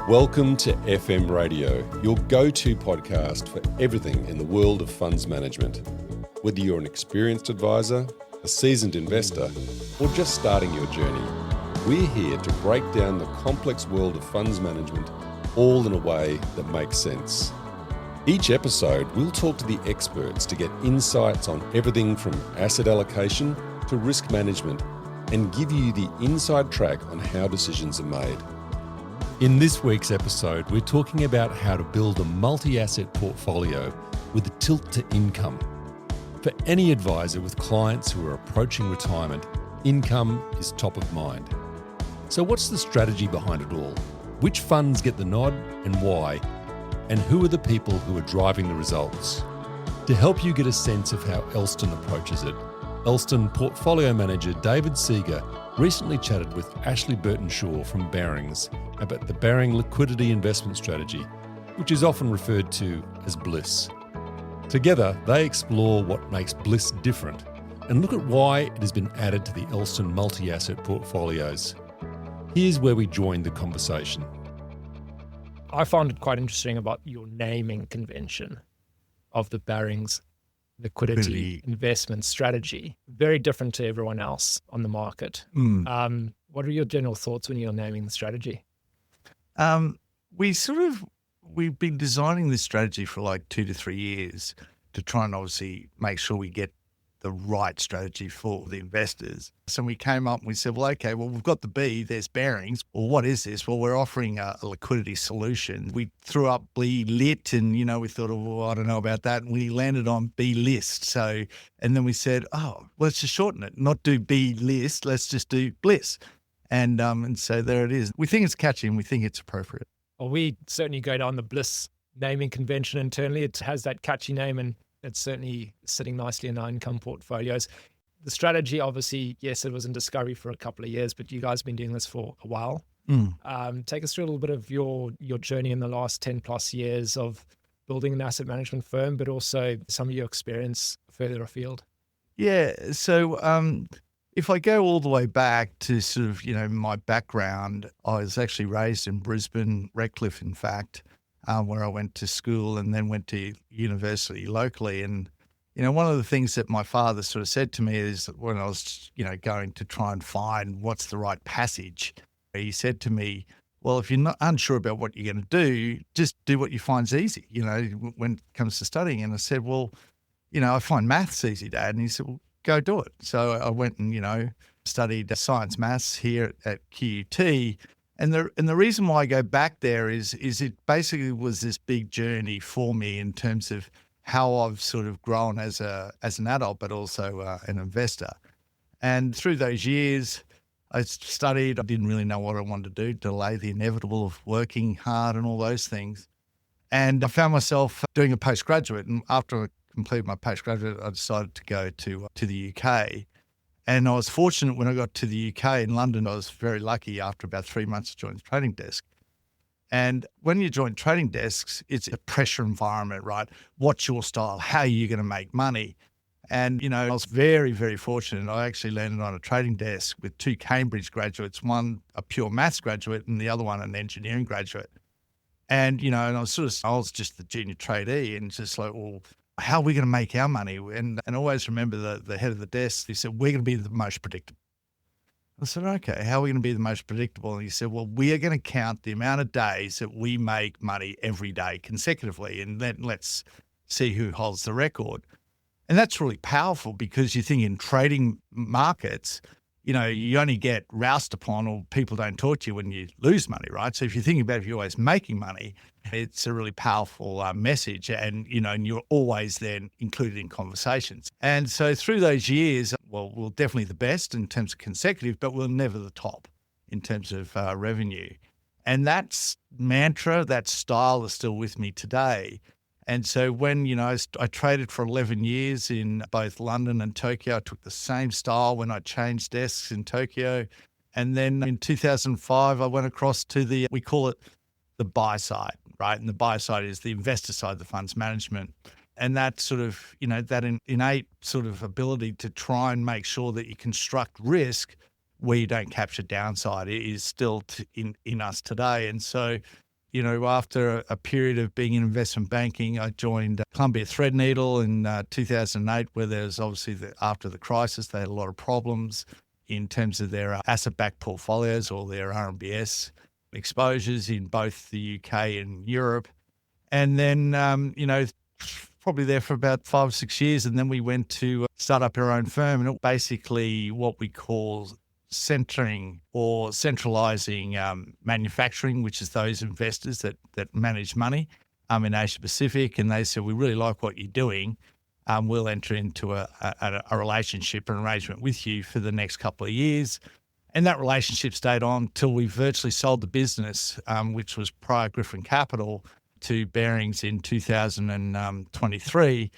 Welcome to FM Radio, your go-to podcast for everything in the world of funds management. Whether you're an experienced advisor, a seasoned investor, or just starting your journey, we're here to break down the complex world of funds management, all in a way that makes sense. Each episode, we'll talk to the experts to get insights on everything from asset allocation to risk management and give you the inside track on how decisions are made. In this week's episode, we're talking about how to build a multi-asset portfolio with a tilt to income. For any advisor with clients who are approaching retirement, income is top of mind. So what's the strategy behind it all? Which funds get the nod and why? And who are the people who are driving the results? To help you get a sense of how Elston approaches it, Elston portfolio manager David Seager recently chatted with Ashley Burtenshaw from Barings about the Barings Liquidity Investment Strategy, which is often referred to as BLIS. Together, they explore what makes BLIS different and look at why it has been added to the Elston multi-asset portfolios. Here's where we joined the conversation. I found it quite interesting about your naming convention of the Barings Liquidity Investment Strategy. Very different to everyone else on the market. What are your general thoughts when you're naming the strategy? We've been designing this strategy for like 2 to 3 years to try and obviously make sure we get the right strategy for the investors. So we came up and we said, we've got the B, there's Barings. Well, what is this? Well, we're offering a liquidity solution. We threw up BLIS and, we thought, I don't know about that. And we landed on BLIS. And then we said, let's just shorten it, not do BLIS, let's just do BLIS. And so there it is. We think it's catchy and we think it's appropriate. Well, we certainly go down the BLIS naming convention internally. It has that catchy name and it's certainly sitting nicely in our income portfolios. The strategy, obviously, yes, it was in discovery for a couple of years, but you guys have been doing this for a while. Take us through a little bit of your journey in the last 10 plus years of building an asset management firm, but also some of your experience further afield. Yeah, so if I go all the way back to sort of, my background, I was actually raised in Brisbane, Redcliffe, in fact, where I went to school and then went to university locally. And, one of the things that my father sort of said to me is when I was, going to try and find what's the right passage, he said to me, well, if you're not unsure about what you're going to do, just do what you find's easy, when it comes to studying. And I said, well, I find maths easy, Dad. And he said, well, go do it. So I went and, studied science maths here at QUT. And the reason why I go back there is it basically was this big journey for me in terms of how I've sort of grown as an adult, but also an investor. And through those years, I studied. I didn't really know what I wanted to do, delay the inevitable of working hard and all those things. And I found myself doing a postgraduate. And after I completed my postgraduate, I decided to go to the UK. And I was fortunate when I got to the UK in London. I was very lucky after about 3 months to join the trading desk. And when you join trading desks, it's a pressure environment, right? What's your style? How are you going to make money? And, I was very, very fortunate. I actually landed on a trading desk with 2 Cambridge graduates, one a pure maths graduate and the other one an engineering graduate. And, and I was just the junior tradee and just like, well, how are we going to make our money? And I always remember the head of the desk, he said, we're going to be the most predictable. I said, okay, how are we going to be the most predictable? And he said, well, we are going to count the amount of days that we make money every day consecutively, and then let's see who holds the record. And that's really powerful because you think in trading markets, you only get roused upon or people don't talk to you when you lose money, right? So if you're thinking about if you're always making money, it's a really powerful message and you're always then included in conversations. And so through those years, well, we're definitely the best in terms of consecutive, but we're never the top in terms of revenue. And that mantra, that style is still with me today. And so when, I traded for 11 years in both London and Tokyo, I took the same style when I changed desks in Tokyo. And then in 2005, I went across to we call it the buy side, right? And the buy side is the investor side, the funds management. And that sort of, that innate sort of ability to try and make sure that you construct risk where you don't capture downside is still in us today. And so after a period of being in investment banking, I joined Columbia Threadneedle in 2008, where there's obviously after the crisis, they had a lot of problems in terms of their asset-backed portfolios or their RMBS exposures in both the UK and Europe. And then, probably there for about 5 or 6 years. And then we went to start up our own firm, and it basically what we call centering or centralizing manufacturing, which is those investors that manage money in Asia Pacific. And they said, we really like what you're doing. We'll enter into a relationship, an arrangement with you for the next couple of years. And that relationship stayed on till we virtually sold the business, which was prior Griffin Capital, to Barings in 2023.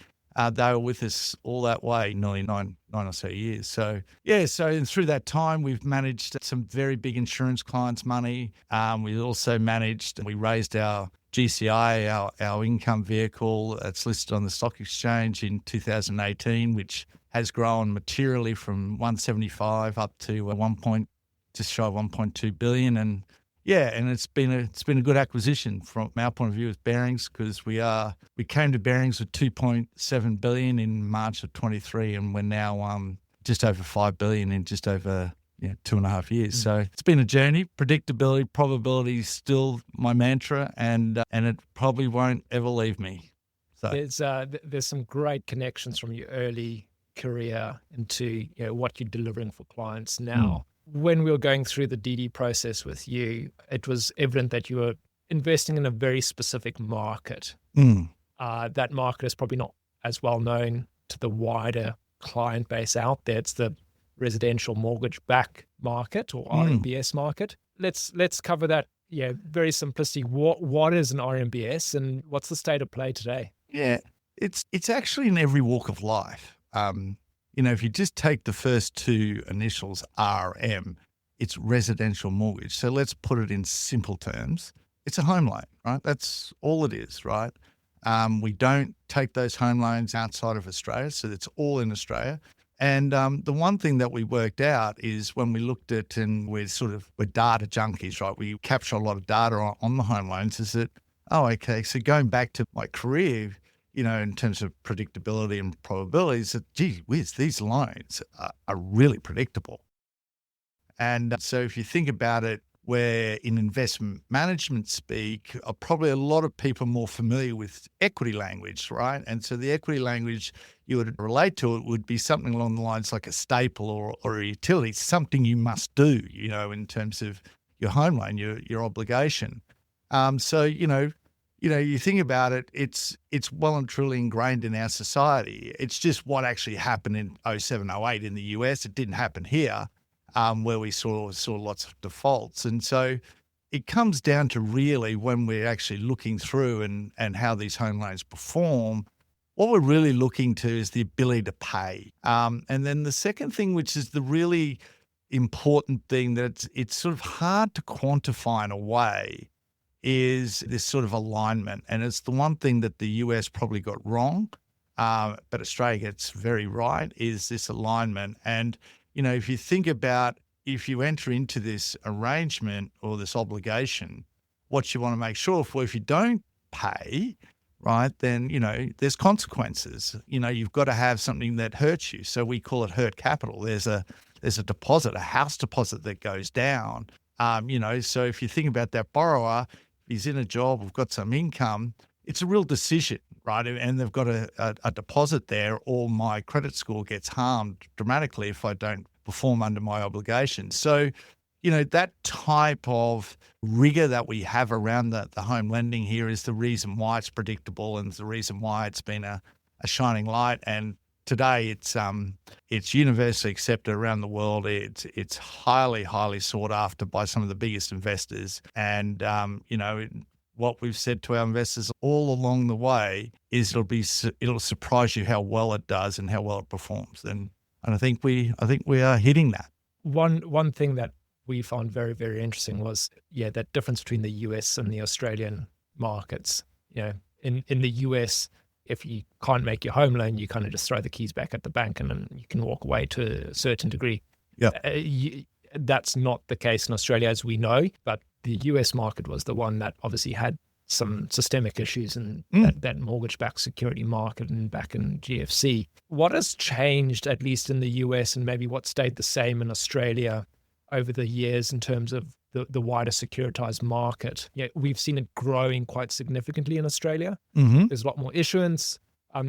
They were with us all that way, nearly nine or so years. So and through that time, we've managed some very big insurance clients' money. We also we raised our GCI, our income vehicle that's listed on the stock exchange in 2018, which has grown materially from 175 up to just shy of 1.2 billion. And it's been a good acquisition from our point of view with Barings, because we came to Barings with 2.7 billion in March of 23, and we're now just over 5 billion in just over 2.5 years. So it's been a journey. Predictability, probability is still my mantra, and it probably won't ever leave me. So there's some great connections from your early career into what you're delivering for clients now. When we were going through the DD process with you, it was evident that you were investing in a very specific market. That market is probably not as well known to the wider client base out there. It's the residential mortgage-backed market, or RMBS market. Let's cover that. Very simplistic. What is an RMBS, and what's the state of play today? Yeah, it's actually in every walk of life. If you just take the first two initials, RM, it's residential mortgage. So let's put it in simple terms. It's a home loan, right? That's all it is, right? We don't take those home loans outside of Australia, so it's all in Australia. And the one thing that we worked out is when we looked at, and we're data junkies, right? We capture a lot of data on the home loans, is that, so going back to my career, in terms of predictability and probabilities, that, gee whiz, these loans are really predictable. And so if you think about it, where in investment management speak, probably a lot of people are more familiar with equity language, right? And so the equity language you would relate to it would be something along the lines like a staple or a utility, something you must do, in terms of your home loan, your obligation. You think about it, it's well and truly ingrained in our society. It's just what actually happened in 07, 08 in the US. It didn't happen here, where we saw lots of defaults. And so it comes down to really when we're actually looking through and how these home loans perform, what we're really looking to is the ability to pay. And then the second thing, which is the really important thing that it's sort of hard to quantify in a way, is this sort of alignment. And it's the one thing that the US probably got wrong, but Australia gets very right, is this alignment. And, if you think about, if you enter into this arrangement or this obligation, what you want to make sure of, well, if you don't pay, right, then, there's consequences. You've got to have something that hurts you. So we call it hurt capital. There's a deposit, a house deposit that goes down. So if you think about that borrower, he's in a job, we've got some income, it's a real decision, right? And they've got a deposit there, or my credit score gets harmed dramatically if I don't perform under my obligations. So, that type of rigor that we have around the home lending here is the reason why it's predictable, and the reason why it's been a shining light. And today it's universally accepted around the world. It's highly, highly sought after by some of the biggest investors. And, what we've said to our investors all along the way is it'll surprise you how well it does and how well it performs. And I think we are hitting that. One thing that we found very, very interesting was, that difference between the US and the Australian markets. In the US, if you can't make your home loan, you kind of just throw the keys back at the bank and then you can walk away to a certain degree. Yeah. That's not the case in Australia, as we know, but the US market was the one that obviously had some systemic issues in that mortgage-backed security market and back in GFC. What has changed, at least in the US, and maybe what stayed the same in Australia over the years in terms of the wider securitized market? Yeah, we've seen it growing quite significantly in Australia. There's a lot more issuance.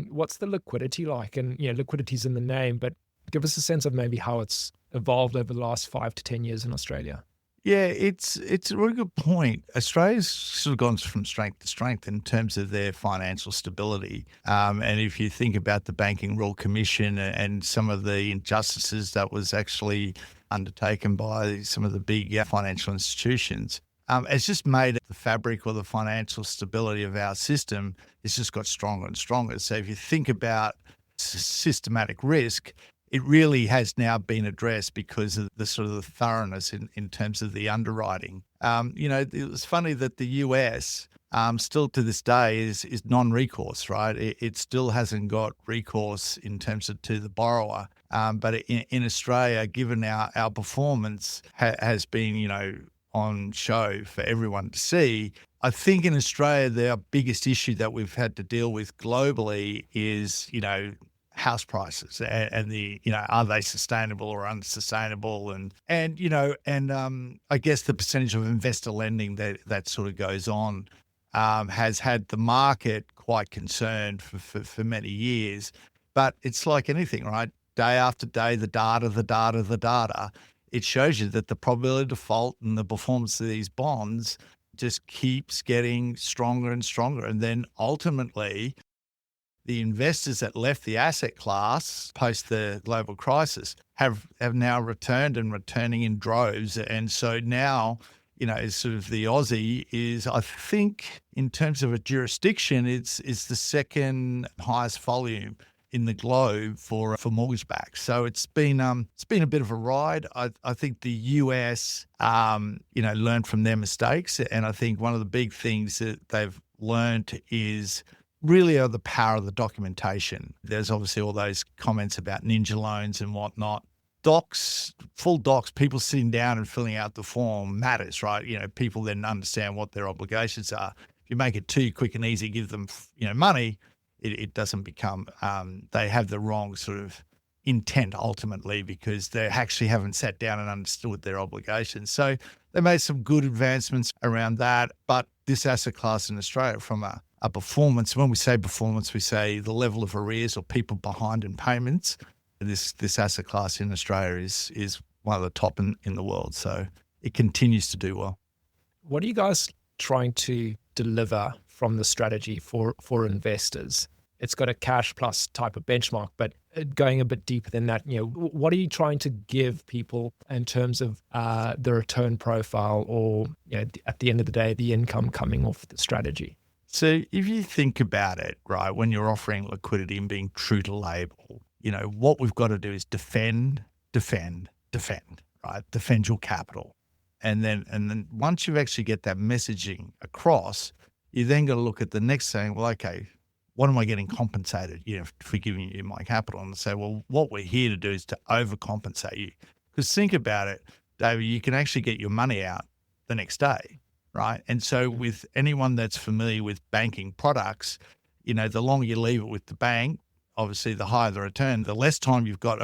What's the liquidity like? And liquidity's in the name, but give us a sense of maybe how it's evolved over the last 5 to 10 years in Australia. Yeah, it's a really good point. Australia's sort of gone from strength to strength in terms of their financial stability. And if you think about the Banking Royal Commission and some of the injustices that was actually undertaken by some of the big financial institutions, it's just made the fabric or the financial stability of our system, it's just got stronger and stronger. So if you think about systematic risk, it really has now been addressed because of the sort of the thoroughness in terms of the underwriting. It was funny that the US still to this day is non-recourse, right? It still hasn't got recourse in terms of to the borrower. But in Australia, given our performance has been, on show for everyone to see. I think in Australia, the biggest issue that we've had to deal with globally is, house prices and are they sustainable or unsustainable? And I guess the percentage of investor lending that sort of goes on has had the market quite concerned for many years. But it's like anything, right? Day after day, the data, it shows you that the probability of default and the performance of these bonds just keeps getting stronger and stronger. And then ultimately, the investors that left the asset class post the global crisis have now returned and returning in droves. And so now, sort of the Aussie is, I think, in terms of a jurisdiction, it's the second highest volume in the globe for mortgage backs. So it's been a bit of a ride. I think the US, learned from their mistakes. And I think one of the big things that they've learned is really the power of the documentation. There's obviously all those comments about ninja loans and whatnot. Full docs, people sitting down and filling out the form matters, right? People then understand what their obligations are. If you make it too quick and easy, give them, money, it doesn't become, they have the wrong sort of intent ultimately because they actually haven't sat down and understood their obligations. So they made some good advancements around that. But this asset class in Australia from a performance, when we say performance, we say the level of arrears or people behind in payments. This asset class in Australia is one of the top in the world. So it continues to do well. What are you guys trying to deliver from the strategy for investors? It's got a cash plus type of benchmark, but going a bit deeper than that, what are you trying to give people in terms of the return profile or, at the end of the day, the income coming off the strategy? So if you think about it, right, when you're offering liquidity and being true to label, what we've got to do is defend, right? Defend your capital. And then once you actually get that messaging across, you then got to look at the next thing. Well, okay, what am I getting compensated, for giving you my capital? And say, well, what we're here to do is to overcompensate you. Because think about it, David, you can actually get your money out the next day. Right. And so with anyone that's familiar with banking products, the longer you leave it with the bank, obviously the higher the return, the less time you've got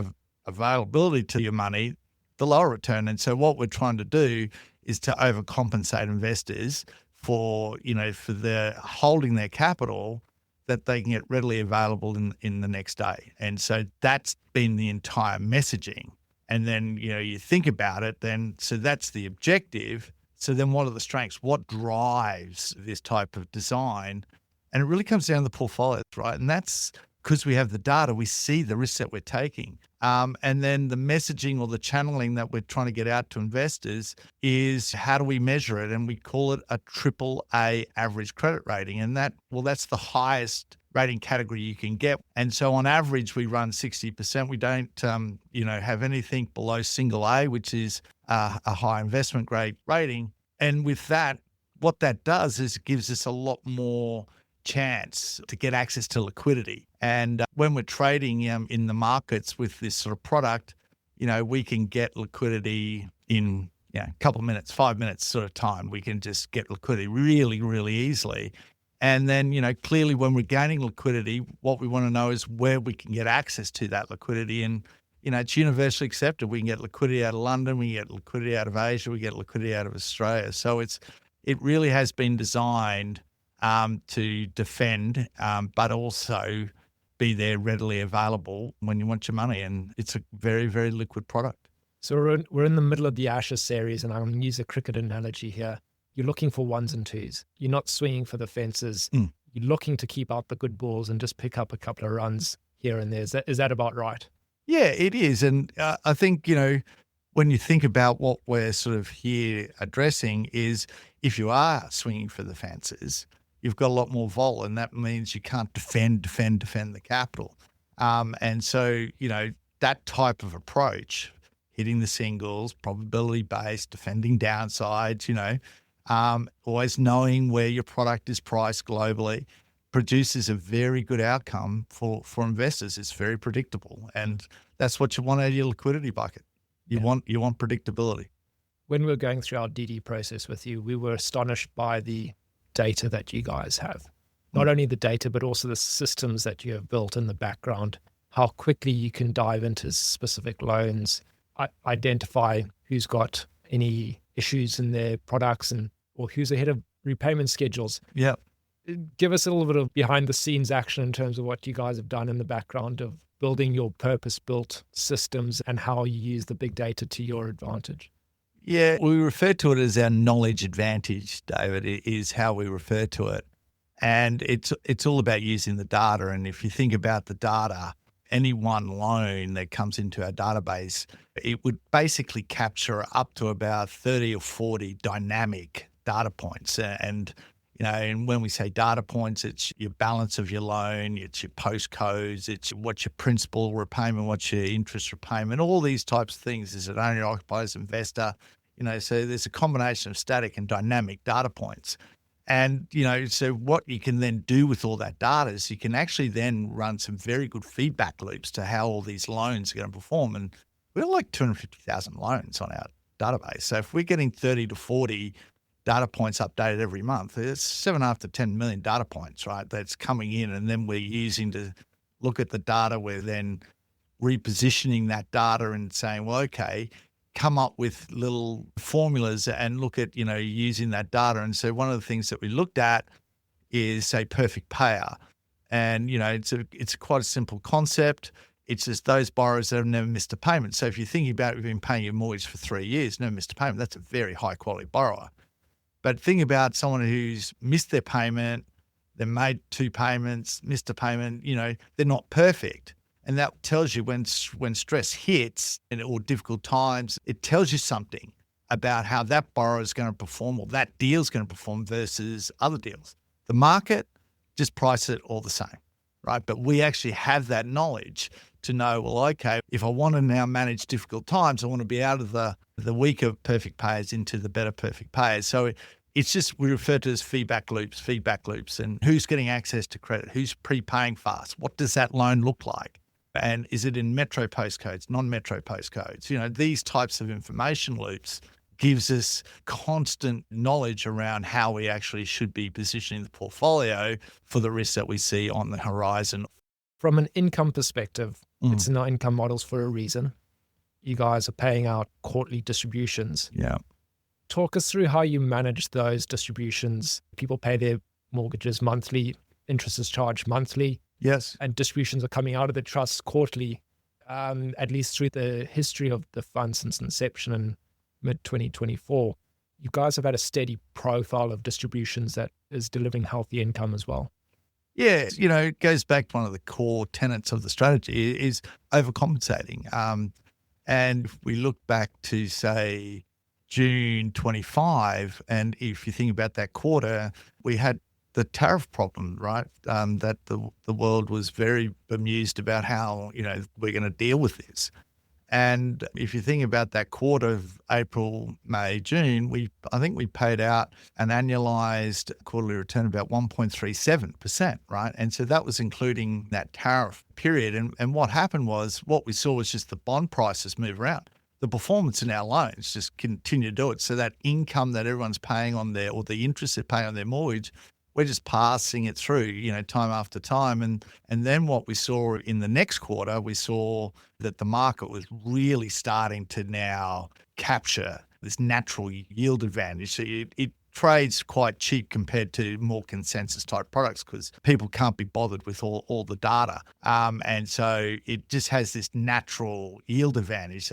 availability to your money, the lower return. And so what we're trying to do is to overcompensate investors for their holding their capital that they can get readily available in the next day. And so that's been the entire messaging. And then, you think about it then, so that's the objective. So then what are the strengths? What drives this type of design? And it really comes down to the portfolios, right? And that's because we have the data, we see the risks that we're taking. And then the messaging or the channeling that we're trying to get out to investors is how do we measure it? And we call it a AAA average credit rating. And that's the highest rating category you can get. And so on average, we run 60%. We don't, have anything below single A, which is a high investment grade rating. And with that, what that does is it gives us a lot more chance to get access to liquidity. And when we're trading in the markets with this sort of product, we can get liquidity in a couple of minutes, 5 minutes sort of time, we can just get liquidity really, really easily. And then, clearly when we're gaining liquidity, what we want to know is where we can get access to that liquidity. And, it's universally accepted. We can get liquidity out of London, we can get liquidity out of Asia, we get liquidity out of Australia. So it really has been designed to defend, but also be there readily available when you want your money. And it's a very, very liquid product. So we're in the middle of the Ashes series, and I'm going to use a cricket analogy here. You're looking for ones and twos. You're not swinging for the fences. You're looking to keep out the good balls and just pick up a couple of runs here and there. Is that about right? Yeah, it is. And I think, when you think about what we're sort of here addressing is if you are swinging for the fences, you've got a lot more vol, and that means you can't defend the capital. And so, that type of approach, hitting the singles, probability-based, defending downsides, always knowing where your product is priced globally, produces a very good outcome for investors. It's very predictable, and that's what you want out of your liquidity bucket. You want predictability. When we were going through our DD process with you, we were astonished by the data that you guys have. Not only the data, but also the systems that you have built in the background, how quickly you can dive into specific loans, identify who's got any issues in their products or who's ahead of repayment schedules. Yeah. Give us a little bit of behind the scenes action in terms of what you guys have done in the background of building your purpose-built systems and how you use the big data to your advantage. Yeah, we refer to it as our knowledge advantage, David. It is how we refer to it. And it's all about using the data. And if you think about the data, any one loan that comes into our database, it would basically capture up to about 30 or 40 dynamic data points. And when we say data points, it's your balance of your loan, it's your postcodes, it's what's your principal repayment, what's your interest repayment, all these types of things. Is it owner, occupiers, investor? So there's a combination of static and dynamic data points. And, so what you can then do with all that data is you can actually then run some very good feedback loops to how all these loans are going to perform. And we've got like 250,000 loans on our database. So if we're getting 30 to 40 data points updated every month, it's 7.5 to 10 million data points, right? That's coming in, and then we're using to look at the data. We're then repositioning that data and saying, well, okay, come up with little formulas and look at, using that data. And so one of the things that we looked at is a perfect payer. And, it's quite a simple concept. It's just those borrowers that have never missed a payment. So if you're thinking about you've been paying your mortgage for 3 years, never missed a payment, that's a very high quality borrower. But think about someone who's missed their payment, they made 2 payments, missed a payment, they're not perfect. And that tells you when stress hits or difficult times, it tells you something about how that borrower is going to perform or that deal is going to perform versus other deals. The market just prices it all the same, right? But we actually have that knowledge to know, well, okay, if I want to now manage difficult times, I want to be out of the weaker perfect payers into the better perfect payers. So it's just, we refer to it as feedback loops, and who's getting access to credit, who's prepaying fast, what does that loan look like? And is it in metro postcodes, non-metro postcodes? These types of information loops gives us constant knowledge around how we actually should be positioning the portfolio for the risks that we see on the horizon. From an income perspective, it's in our income models for a reason. You guys are paying out quarterly distributions. Yeah. Talk us through how you manage those distributions. People pay their mortgages monthly, interest is charged monthly. Yes. And distributions are coming out of the trust quarterly, at least through the history of the fund since inception in mid-2024. You guys have had a steady profile of distributions that is delivering healthy income as well. Yeah, it goes back to one of the core tenets of the strategy is overcompensating. And if we look back to, say, June 25, and if you think about that quarter, we had the tariff problem, right? That the world was very bemused about how, we're going to deal with this. And if you think about that quarter of April, May, June, I think we paid out an annualized quarterly return of about 1.37%, right? And so that was including that tariff period. And what happened was, what we saw was just the bond prices move around. the performance in our loans just continue to do it. So that income that everyone's paying on their, or the interest they're paying on their mortgage, we're just passing it through, time after time. And then what we saw in the next quarter, we saw that the market was really starting to now capture this natural yield advantage. So it trades quite cheap compared to more consensus type products because people can't be bothered with all the data. And so it just has this natural yield advantage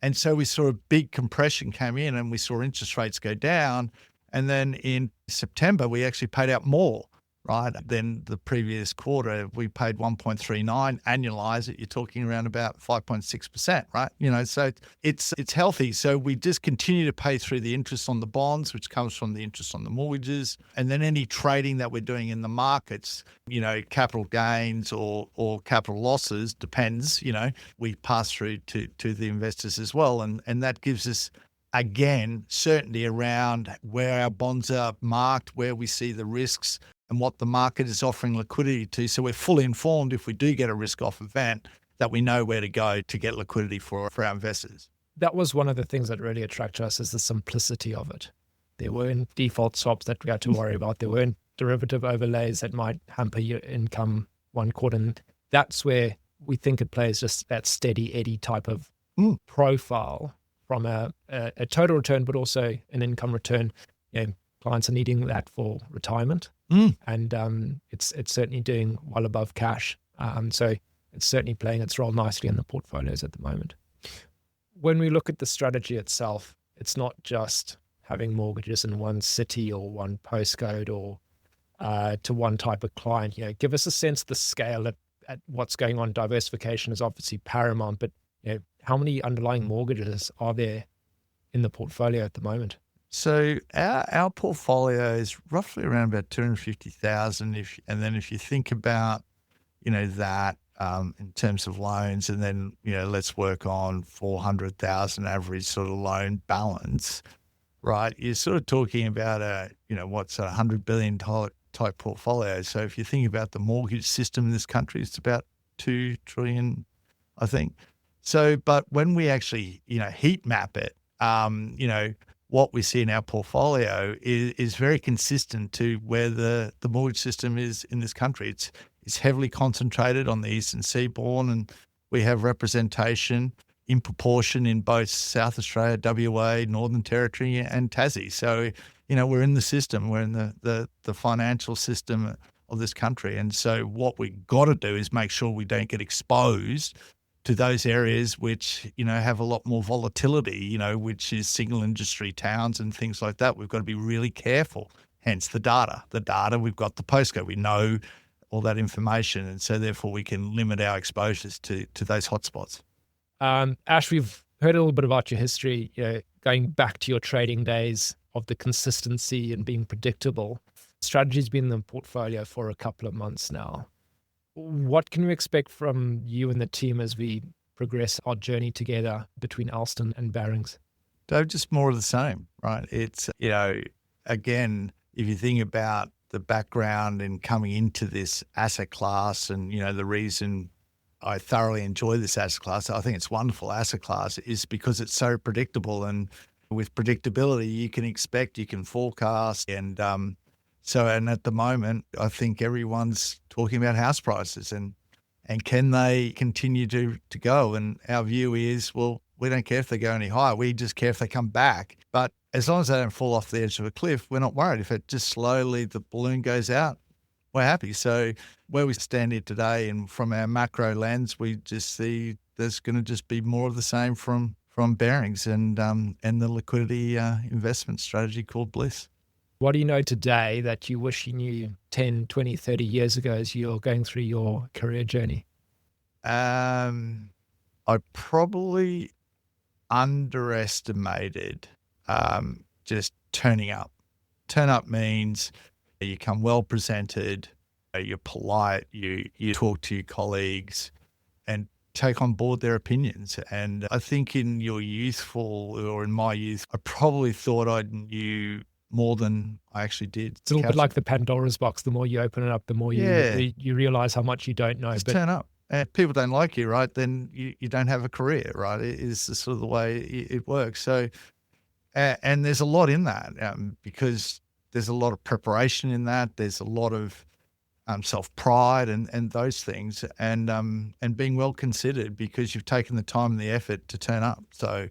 and so we saw a big compression came in and we saw interest rates go down. And then in September, we actually paid out more, right, than the previous quarter. We paid 1.39, annualize it, you're talking around about 5.6%, right? So it's healthy. So we just continue to pay through the interest on the bonds, which comes from the interest on the mortgages. And then any trading that we're doing in the markets, capital gains or capital losses, depends, we pass through to the investors as well. And that gives us, again, certainty around where our bonds are marked, where we see the risks and what the market is offering liquidity to. So we're fully informed if we do get a risk-off event that we know where to go to get liquidity for our investors. That was one of the things that really attracted us, is the simplicity of it. There weren't default swaps that we had to worry about. There weren't derivative overlays that might hamper your income one quarter. And that's where we think it plays just that steady Eddie type of profile from a total return, but also an income return. Clients are needing that for retirement, and it's certainly doing well above cash. So it's certainly playing its role nicely in the portfolios at the moment. When we look at the strategy itself, it's not just having mortgages in one city or one postcode or to one type of client. Give us a sense of the scale at what's going on. Diversification is obviously paramount, but how many underlying mortgages are there in the portfolio at the moment? So our portfolio is roughly around about 250,000. And then if you think about, that in terms of loans, and then, let's work on 400,000 average sort of loan balance, right? You're sort of talking about what's a $100 billion type portfolio. So if you think about the mortgage system in this country, it's about $2 trillion, I think. So, but when we actually, heat map it, what we see in our portfolio is very consistent to where the mortgage system is in this country. It's heavily concentrated on the Eastern Seaboard, and we have representation in proportion in both South Australia, WA, Northern Territory, and Tassie. So, we're in the system, we're in the financial system of this country. And so what we got to do is make sure we don't get exposed to those areas which, have a lot more volatility, which is single industry towns and things like that. We've got to be really careful. Hence the data. We've got the postcode. We know all that information. And so therefore we can limit our exposures to those hotspots. Ash, we've heard a little bit about your history, going back to your trading days of the consistency and being predictable. Strategy's been in the portfolio for a couple of months now. What can we expect from you and the team as we progress our journey together between Elston and Barings? Dave, just more of the same, right? It's, again, if you think about the background and coming into this asset class and, the reason I thoroughly enjoy this asset class, I think it's a wonderful asset class, is because it's so predictable. And with predictability, you can expect, you can forecast, and and at the moment, I think everyone's talking about house prices and can they continue to go? And our view is, well, we don't care if they go any higher. We just care if they come back. But as long as they don't fall off the edge of a cliff, we're not worried. If it just slowly, the balloon goes out, we're happy. So where we stand here today, and from our macro lens, we just see there's going to just be more of the same from Barings and the liquidity investment strategy called BLIS. What do you know today that you wish you knew 10, 20, 30 years ago as you're going through your career journey? I probably underestimated just turning up. Turn up means you come well presented, you're polite, you talk to your colleagues and take on board their opinions. And I think in your in my youth, I probably thought I knew more than I actually did. It's a little bit like the Pandora's box. The more you open it up, the more you realize how much you don't know. Just turn up. if people don't like you, right, then you don't have a career, right? It is sort of the way it works. So, and there's a lot in that because there's a lot of preparation in that. There's a lot of self-pride and those things, and being well considered because you've taken the time and the effort to turn up. So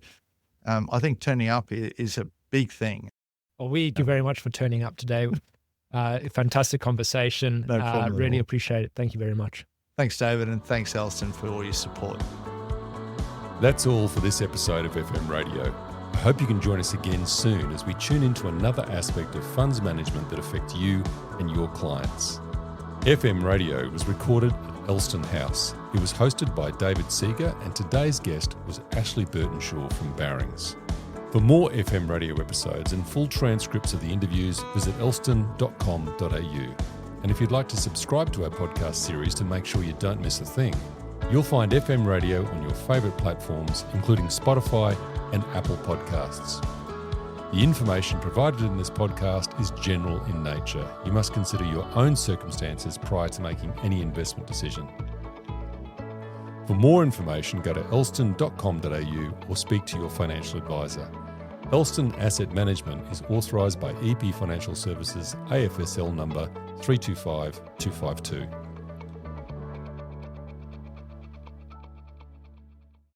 I think turning up is a big thing. Well, we thank you very much for turning up today. Fantastic conversation. No problem. Really appreciate it. Thank you very much. Thanks, David, and thanks, Elston, for all your support. That's all for this episode of FM Radio. I hope you can join us again soon as we tune into another aspect of funds management that affects you and your clients. FM Radio was recorded at Elston House. It was hosted by David Seager, and today's guest was Ashley Burtenshaw from Barings. For more FM Radio episodes and full transcripts of the interviews, visit elston.com.au. And if you'd like to subscribe to our podcast series to make sure you don't miss a thing, you'll find FM Radio on your favourite platforms, including Spotify and Apple Podcasts. The information provided in this podcast is general in nature. You must consider your own circumstances prior to making any investment decision. For more information, go to elston.com.au or speak to your financial advisor. Elston Asset Management is authorised by EP Financial Services AFSL number 325252.